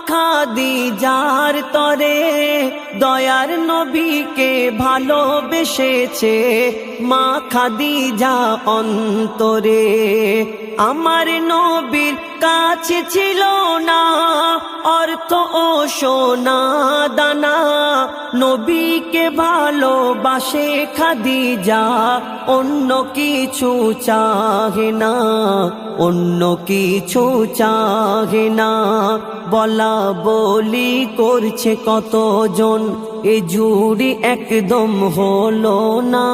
খাদিজার তরে দয়ার নবীকে ভালোবেসেছে মা খাদিজা অন্তরে। আমার নবীর কাছে ছিল না অর্থ ও সোনা দানা, নবীকে ভালোবাসে খাদিজা অন্য কিছু চাহে না, অন্য কিছু চাহে না। বলা বলি করছে কতজন, এ জুড়ি একদম হলো না।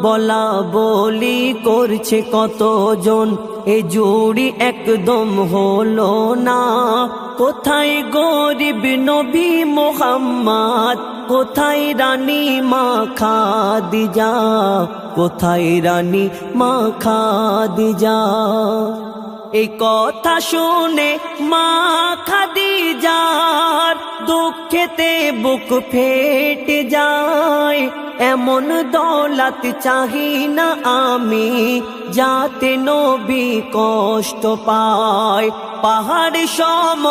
বলা বলি করছে কতজন, এ জুড়ি একদম হলো না। কোথায় গরিব নবী মোহাম্মদ, কোথায় রানী মা খাদিজা, কোথায় রানী মা খাদিজা। এই কথা শুনে মা খাদিজার দুঃখেতে বুক ফেটে যায়। এমন দৌলত চাহি না আমি, যাতে নবী কষ্ট পায়। পাহাড় সম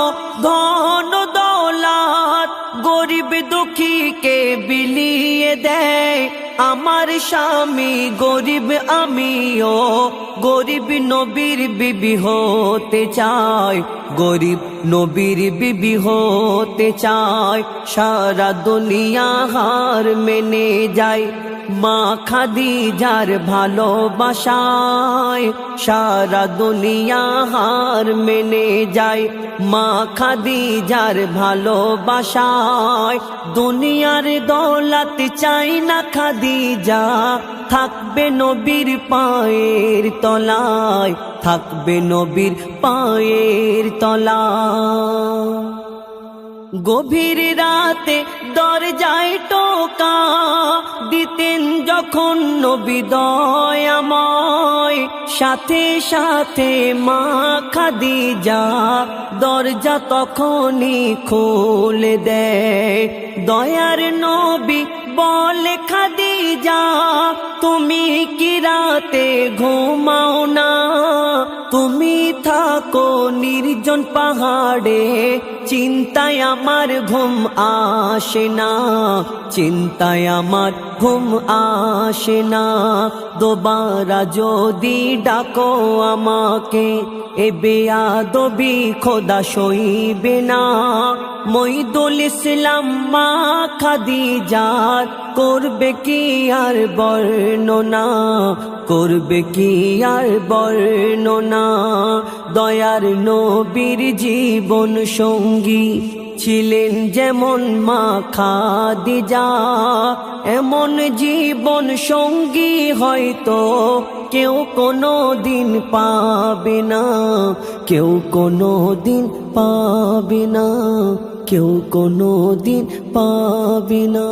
ধন দৌলত গরিব দুঃখীকে বিলিয়ে দেয়। আমার স্বামী গরিব, আমিও গরিব নবীর বিবি হতে চাই, গরিব নবীর বিবি হতে চাই। সারা দুনিয়া হার মেনে যায় মা খাদিজার ভালোবাসায়, সারা দুনিয়া হার মেনে যায় মা খাদিজার ভালোবাসায়। দুনিয়ার দৌলত চাই না খাদিজা, থাকবে নবীর পায়ের তলায়, থাকবে নবীর পায়ের তলায়। গভীর রাতে দরজায় টোকা দিতেন যখন নবী দয়াময়, সাথে সাথে মা খাদিজা দরজা তখনই খুলে দেয়। দয়ার নবী বলে খাদিজা, তুমি কি রাতে ঘুমাও না? তুমি থাকো নির্জন পাহাড়ে, চিন্তায় আমার ঘুম আসে না, চিন্তায় আমার ঘুম আসে না। দোবারা যদি ডাকো আমাকে, এ বেয়াদবি খোদা সইবে না। মইদুল ইসলাম মা খাদিজার করবে কি আর বর্ণনা, করবে কি আর বর্ণনা। দয়ার নবীর জীবন সঙ্গী ছিলেন যেমন মা খাদিজা, এমন জীবন সঙ্গী হয়তো কেউ কোনো দিন পাবে না, কেউ কোনো দিন পাবে না, কেউ কোনো দিন পাবে না।